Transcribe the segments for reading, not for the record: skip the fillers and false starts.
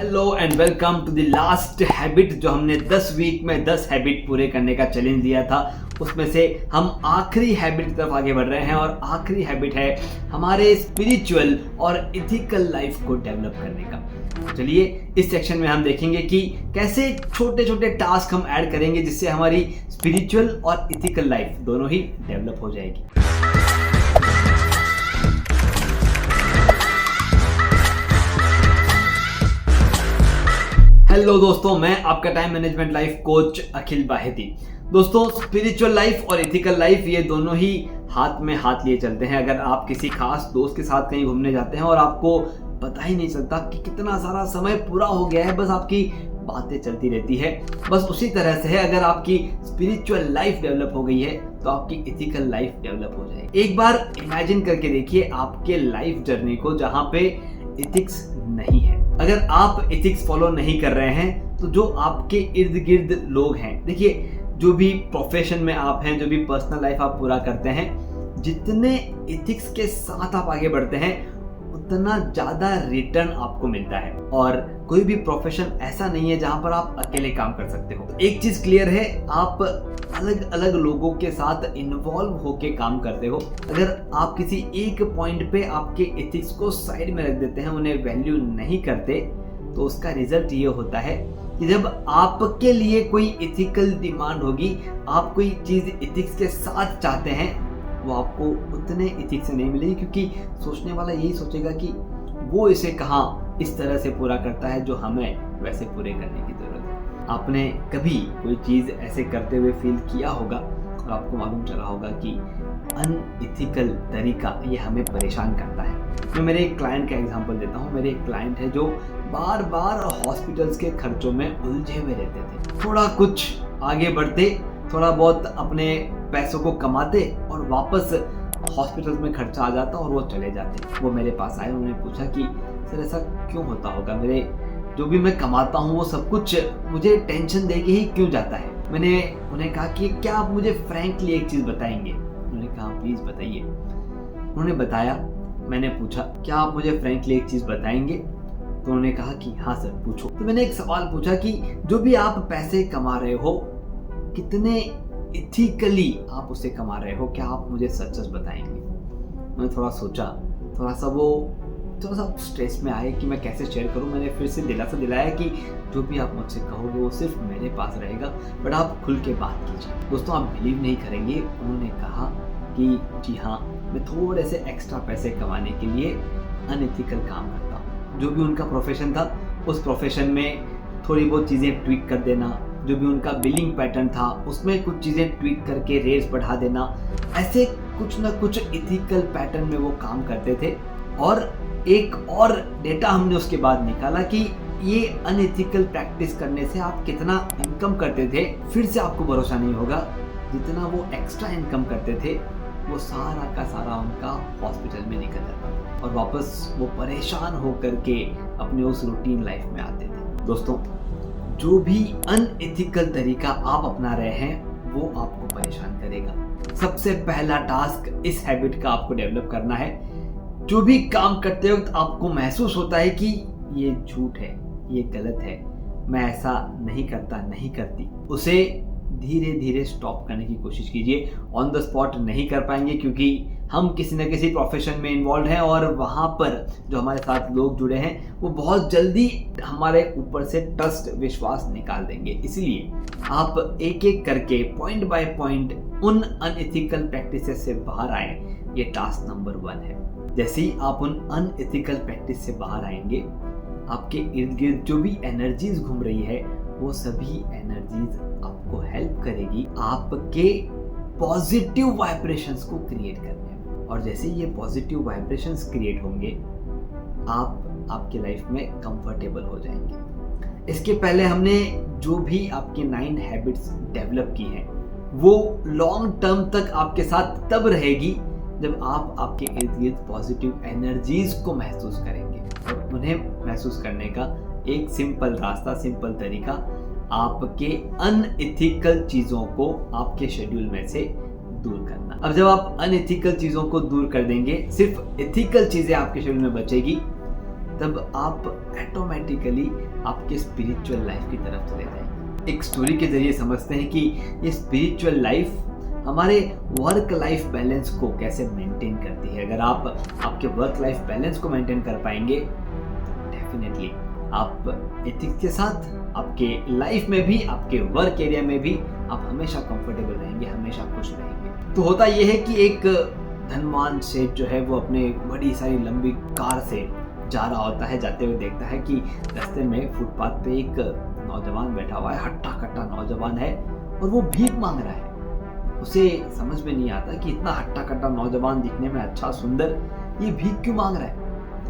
Hello and welcome to the last habit. जो हमने 10 week में 10 हैबिट पूरे करने का चैलेंज दिया था, उसमें से हम आखिरी हैबिट की तरफ आगे बढ़ रहे हैं। और आखिरी हैबिट है हमारे स्पिरिचुअल और इथिकल लाइफ को डेवलप करने का। चलिए इस सेक्शन में हम देखेंगे कि कैसे छोटे छोटे टास्क हम ऐड करेंगे जिससे हमारी स्पिरिचुअल और इथिकल लाइफ दोनों ही डेवलप हो जाएगी। हेलो दोस्तों, मैं आपका टाइम मैनेजमेंट लाइफ कोच अखिल बाहेती। दोस्तों, स्पिरिचुअल लाइफ और एथिकल लाइफ ये दोनों ही हाथ में हाथ लिए चलते हैं। अगर आप किसी खास दोस्त के साथ कहीं घूमने जाते हैं और आपको पता ही नहीं चलता कि कितना सारा समय पूरा हो गया है, बस आपकी बातें चलती रहती है। बस उसी तरह से है, अगर आपकी स्पिरिचुअल लाइफ डेवलप हो गई है तो आपकी एथिकल लाइफ डेवलप हो जाएगी। एक बार इमेजिन करके देखिए आपके लाइफ जर्नी को जहाँ पे एथिक्स नहीं है। अगर आप एथिक्स फॉलो नहीं कर रहे हैं तो जो आपके इर्द गिर्द लोग हैं, देखिए जो भी प्रोफेशन में आप हैं, जो भी पर्सनल लाइफ आप पूरा करते हैं, जितने एथिक्स के साथ आप आगे बढ़ते हैं उतना ज्यादा रिटर्न आपको मिलता है। और कोई भी प्रोफेशन ऐसा नहीं है जहां पर आप अकेले काम कर सकते हो। एक चीज क्लियर है, आप अलग अलग लोगों के साथ इन्वॉल्व होके काम करते हो। अगर आप किसी एक पॉइंट पे आपके एथिक्स को साइड में रख देते हैं, उन्हें वैल्यू नहीं करते, तो उसका रिजल्ट ये होता है कि जब आपके लिए कोई एथिकल डिमांड होगी, आप कोई चीज एथिक्स के साथ चाहते हैं, वो आपको उतने एथिक्स से नहीं मिलेगी, क्योंकि सोचने वाला यही सोचेगा कि वो इसे कहाँ इस तरह से पूरा करता है जो हमें वैसे पूरे करने की जरूरत है। आपने कभी कोई चीज ऐसे करते हुए फील किया होगा और आपको मालूम चला होगा कि अनएथिकल तरीका ये हमें परेशान करता है। मैं मेरे एक क्लाइंट का एग्जांपल देता हूँ। मेरे एक क्लाइंट है जो बार बार हॉस्पिटल्स के खर्चों में उलझे हुए रहते थे। थोड़ा कुछ आगे बढ़ते, थोड़ा बहुत अपने पैसों को कमाते और वापस हॉस्पिटल में खर्चा आ जाता और वो चले जाते। वो मेरे पास आए, उन्होंने पूछा कि सर ऐसा क्यों होता होगा, मेरे जो भी मैं कमाता हूँ वो सब कुछ मुझे टेंशन दे के ही क्यों जाता है। मैंने उन्हें कहा कि क्या आप मुझे फ्रैंकली एक चीज बताएंगे। उन्होंने कहा प्लीज बताइए। उन्होंने बताया। मैंने पूछा क्या आप मुझे फ्रैंकली एक चीज बताएंगे, तो उन्होंने कहा कि हाँ सर पूछो। तो मैंने एक सवाल पूछा कि जो भी आप पैसे कमा रहे हो, कितने इथिकली आप उसे कमा रहे हो, क्या आप मुझे सच सच बताएंगे। मैंने थोड़ा सोचा, थोड़ा सा स्ट्रेस में आए कि मैं कैसे शेयर करूं। मैंने फिर से दिलासा दिलाया कि जो भी आप मुझसे कहोगे वो सिर्फ मेरे पास रहेगा, बट आप खुल के बात कीजिए। दोस्तों, आप बिलीव नहीं करेंगे, उन्होंने कहा कि जी हाँ, मैं थोड़े से एक्स्ट्रा पैसे कमाने के लिए अनएथिकल काम करता हूँ। जो भी उनका प्रोफेशन था, उस प्रोफेशन में थोड़ी बहुत चीज़ें ट्वीक कर देना, जो भी उनका बिलिंग पैटर्न था उसमें कुछ चीज़ें ट्वीक करके रेट्स बढ़ा देना, ऐसे कुछ ना कुछ इथिकल पैटर्न में वो काम करते थे। और एक और डेटा हमने उसके बाद निकाला कि ये अनएथिकल प्रैक्टिस करने से आप कितना इनकम करते थे। फिर से आपको भरोसा नहीं होगा, जितना वो एक्स्ट्रा इनकम करते थे वो सारा का सारा उनका हॉस्पिटल में निकल जाता था और वापस वो परेशान होकर के अपने उस रूटीन लाइफ में आते थे। दोस्तों, जो भी अनएथिकल तरीका आप अपना रहे हैं वो आपको परेशान करेगा। सबसे पहला टास्क इस हैबिट का आपको डेवलप करना है। जो भी काम करते वक्त आपको महसूस होता है कि ये झूठ है, ये गलत है, मैं ऐसा नहीं करता, नहीं करती, उसे धीरे धीरे स्टॉप करने की कोशिश कीजिए। ऑन द स्पॉट नहीं कर पाएंगे क्योंकि हम किसी न किसी प्रोफेशन में इन्वॉल्व हैं और वहाँ पर जो हमारे साथ लोग जुड़े हैं वो बहुत जल्दी हमारे ऊपर से ट्रस्ट, विश्वास निकाल देंगे। इसलिए आप एक एक करके पॉइंट बाय पॉइंट उन अनएथिकल प्रैक्टिसेस से बाहर आए, ये टास्क नंबर 1 है। जैसे ही आप उन अनएथिकल प्रैक्टिस से बाहर आएंगे, आपके इर्द गिर्द जो भी एनर्जीज घूम रही है वो सभी एनर्जीज आपको हेल्प करेगी आपके पॉजिटिव वाइब्रेशंस को क्रिएट करने में। और जैसे ये पॉजिटिव वाइब्रेशंस क्रिएट होंगे, आप आपकी लाइफ में कंफर्टेबल हो जाएंगे। इसके पहले हमने जो भी आपके 9 हैबिट्स डेवलप की हैं वो लॉन्ग टर्म तक आपके साथ तब रहेगी जब आप आपके इर्द गिर्द पॉजिटिव एनर्जीज को महसूस करेंगे। और उन्हें महसूस करने का एक सिंपल रास्ता, सिंपल तरीका, आपके अनएथिकल चीजों को आपके शेड्यूल में से दूर करना। अब जब आप अनएथिकल चीजों को दूर कर देंगे, सिर्फ एथिकल चीजें आपके शेड्यूल में बचेगी, तब आप ऑटोमेटिकली आपके स्पिरिचुअल लाइफ की तरफ चले जाएंगे। एक स्टोरी के जरिए समझते हैं कि ये स्पिरिचुअल लाइफ हमारे वर्क लाइफ बैलेंस को कैसे मेंटेन करती है। अगर आप आपके वर्क लाइफ बैलेंस को मेंटेन कर पाएंगे, डेफिनेटली आप एथिक्स के साथ आपके लाइफ में भी, आपके वर्क एरिया में भी आप हमेशा कंफर्टेबल रहेंगे, हमेशा खुश रहेंगे। तो होता यह है कि एक धनवान सेठ जो है वो अपने बड़ी सारी लंबी कार से जा रहा होता है। जाते हुए देखता है कि रास्ते में फुटपाथ पे एक नौजवान बैठा हुआ है, हट्टा कट्टा नौजवान है और वो भीख मांग रहा है। उसे समझ में नहीं आता कि इतना हट्टा कट्टा नौजवान, दिखने में अच्छा सुंदर, ये भीख क्यों मांग रहा है।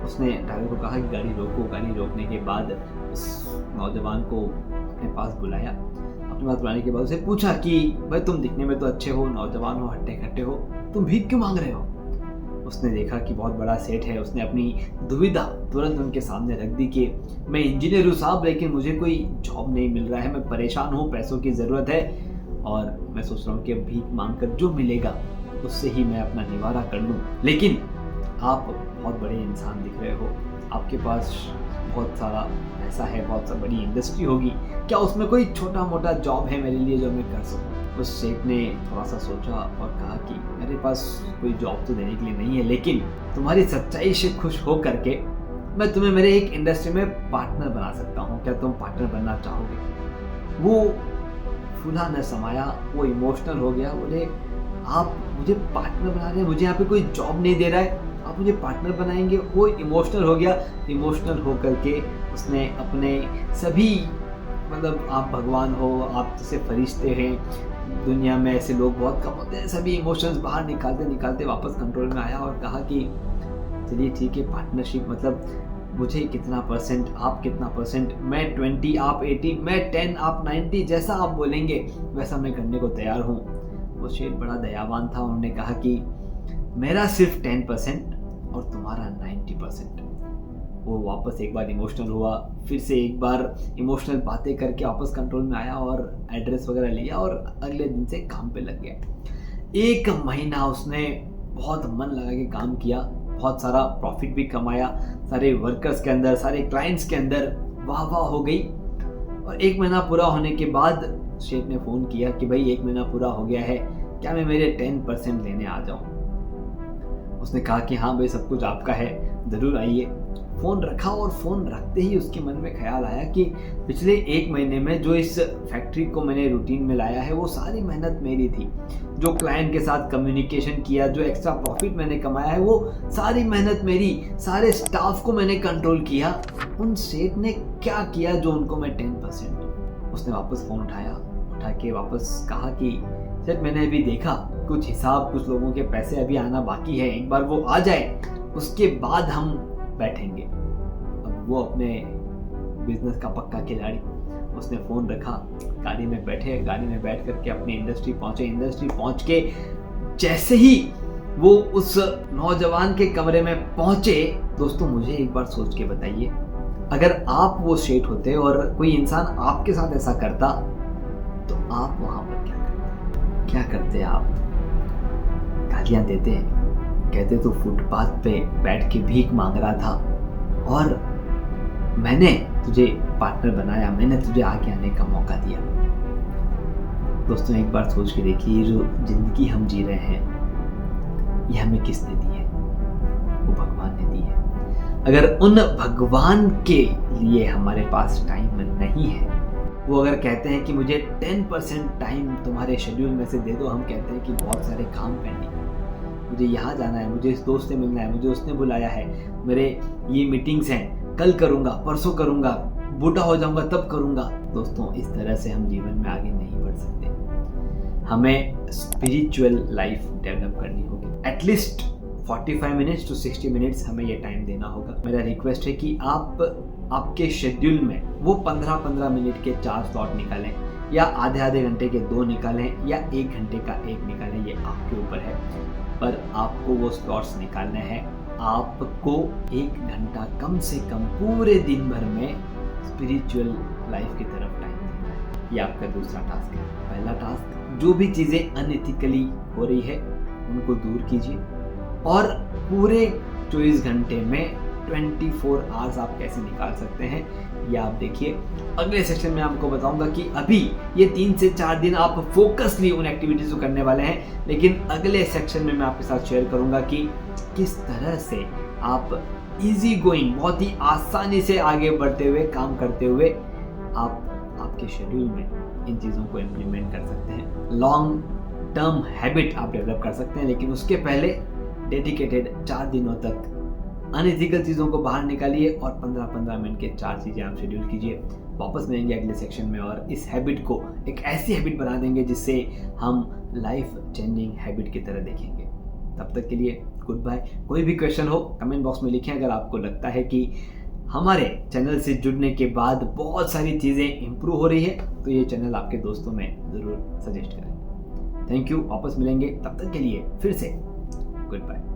उसने ड्राइवर को कहा कि गाड़ी रोको। गाड़ी रोकने के बाद उस नौजवान को अपने पास बुलाया। अपने पास बुलाने के बाद उसे पूछा कि भाई तुम दिखने में तो अच्छे हो, नौजवान हो, हट्टे कट्टे हो, तुम भीख क्यों मांग रहे हो। उसने देखा कि बहुत बड़ा सेठ है। उसने अपनी दुविधा तुरंत उनके सामने रख दी कि मैं इंजीनियर हूँ साहब, लेकिन मुझे कोई जॉब नहीं मिल रहा है, मैं परेशान हूँ, पैसों की ज़रूरत है और मैं सोच रहा हूँ कि भीख मांग कर जो मिलेगा उससे ही मैं अपना निवारा कर लूँ। लेकिन आप बहुत बड़े इंसान दिख रहे हो, आपके पास बहुत सारा पैसा है, बहुत सा बड़ी इंडस्ट्री होगी, क्या उसमें कोई छोटा मोटा जॉब है मेरे लिए जो मैं कर सकूँ। उस सेठ ने थोड़ा सा सोचा और कहा कि मेरे पास कोई जॉब तो देने के लिए नहीं है, लेकिन तुम्हारी सच्चाई से खुश हो करके मैं तुम्हें मेरे एक इंडस्ट्री में पार्टनर बना सकता हूँ, क्या तुम पार्टनर बनना चाहोगे। वो फूला न समाया, वो इमोशनल हो गया। बोले आप मुझे पार्टनर बना रहे हैं, मुझे यहाँ पे कोई जॉब नहीं दे रहा है, आप मुझे पार्टनर बनाएंगे। वो इमोशनल हो गया। इमोशनल हो करके उसने अपने सभी, मतलब आप भगवान हो, आप जैसे फरिश्ते हैं, दुनिया में ऐसे लोग बहुत कम होते हैं, सभी इमोशंस बाहर निकालते निकालते वापस कंट्रोल में आया और कहा कि चलिए ठीक है, पार्टनरशिप मतलब मुझे कितना परसेंट, आप कितना परसेंट, मैं 20 आप 80, मैं 10 आप 90, जैसा आप बोलेंगे वैसा मैं करने को तैयार हूँ। वो शेर बड़ा दयावान था। उन्होंने कहा कि मेरा सिर्फ 10% और तुम्हारा 90%। वो वापस एक बार इमोशनल हुआ, फिर से एक बार इमोशनल बातें करके वापस कंट्रोल में आया और एड्रेस वगैरह लिया और अगले दिन से काम पे लग गया। 1 महीना उसने बहुत मन लगा के काम किया, बहुत सारा प्रॉफिट भी कमाया, सारे वर्कर्स के अंदर, सारे क्लाइंट्स के अंदर वाह वाह हो गई। और 1 महीना पूरा होने के बाद शेख ने फ़ोन किया कि भाई 1 महीना पूरा हो गया है, क्या मैं मेरे 10% लेने आ जाऊँ। उसने कहा कि हाँ भाई सब कुछ आपका है, ज़रूर आइए। फ़ोन रखा और फ़ोन रखते ही उसके मन में ख्याल आया कि पिछले 1 महीने में जो इस फैक्ट्री को मैंने रूटीन में लाया है वो सारी मेहनत मेरी थी। जो क्लाइंट के साथ कम्युनिकेशन किया, जो एक्स्ट्रा प्रॉफिट मैंने कमाया है वो सारी मेहनत मेरी, सारे स्टाफ को मैंने कंट्रोल किया। उन सेठ ने क्या किया जो उनको मैं 10%। उसने वापस फ़ोन उठा के वापस कहा कि सेठ मैंने अभी देखा कुछ हिसाब, कुछ लोगों के पैसे अभी आना बाकी है, एक बार वो आ जाए उसके बाद हम बैठेंगे। अब वो अपने बिजनेस का पक्का खिलाड़ी, उसने फ़ोन रखा, गाड़ी में बैठे, गाड़ी में बैठ करके अपनी इंडस्ट्री पहुँचे। इंडस्ट्री पहुँच के जैसे ही वो उस नौजवान के कमरे में पहुँचे, दोस्तों मुझे एक बार सोच के बताइए, अगर आप वो सेठ होते और कोई इंसान आपके साथ ऐसा करता तो आप वहाँ पर क्या करते आप? गालियाँ देते, कहते तो फुटपाथ पे बैठ के भीख मांग रहा था और मैंने तुझे पार्टनर बनाया, मैंने तुझे आगे आने का मौका दिया। दोस्तों एक बार सोच के देखिए, ये जो जिंदगी हम जी रहे हैं ये हमें किसने दी है? वो भगवान ने दी है। अगर उन भगवान के लिए हमारे पास टाइम नहीं है, वो अगर कहते हैं कि मुझे 10% टाइम तुम्हारे शेड्यूल में से दे दो, हम कहते हैं कि बहुत सारे काम पेंडिंग है, मुझे यहाँ जाना है, मुझे इस दोस्त से मिलना है, मुझे उसने बुलाया है, मेरे ये मीटिंग्स हैं, कल करूँगा, परसों करूँगा, बूढ़ा हो जाऊँगा तब करूँगा। दोस्तों इस तरह से हम जीवन में आगे नहीं बढ़ सकते। हमें स्पिरिचुअल लाइफ डेवलप करनी होगी। एटलीस्ट 45 मिनट्स टू 60 मिनट्स हमें ये टाइम देना होगा। मेरा रिक्वेस्ट है कि आप आपके शेड्यूल में वो 15-15 मिनट के 4 स्लॉट निकालें, या आधे घंटे के 2 निकालें, या 1 घंटे का 1 निकालें, ये आपके ऊपर है। पर आपको वो स्लॉट्स निकालने हैं। आपको 1 घंटा कम से कम पूरे दिन भर में स्पिरिचुअल लाइफ की तरफ टाइम देना है। ये आपका दूसरा टास्क है। पहला टास्क, जो भी चीज़ें अनएथिकली हो रही है उनको दूर कीजिए और पूरे 24 घंटे में 24 आवर्स आप कैसे निकाल सकते हैं ये आप देखिए। अगले सेक्शन में आपको बताऊंगा कि अभी ये 3 से 4 दिन आप फोकसली उन एक्टिविटीज को करने वाले हैं, लेकिन अगले सेक्शन में मैं आपके साथ शेयर करूंगा कि किस तरह से आप इजी गोइंग, बहुत ही आसानी से आगे बढ़ते हुए, काम करते हुए आप आपके शेड्यूल में इन चीज़ों को इम्प्लीमेंट कर सकते हैं। लॉन्ग टर्म हैबिट आप डेवलप कर सकते हैं, लेकिन उसके पहले डेडिकेटेड 4 दिनों तक अनएथिकल चीज़ों को बाहर निकालिए और 15-15 मिनट के 4 चीज़ें आप शेड्यूल कीजिए। वापस मिलेंगे अगले सेक्शन में और इस हैबिट को एक ऐसी हैबिट बना देंगे जिससे हम लाइफ चेंजिंग हैबिट की तरह देखेंगे। तब तक के लिए गुड बाय। कोई भी क्वेश्चन हो कमेंट बॉक्स में लिखें। अगर आपको लगता है कि हमारे चैनल से जुड़ने के बाद बहुत सारी चीज़ें इंप्रूव हो रही है तो ये चैनल आपके दोस्तों में ज़रूर सजेस्ट करें। थैंक यू, वापस मिलेंगे, तब तक के लिए फिर से गुड बाय।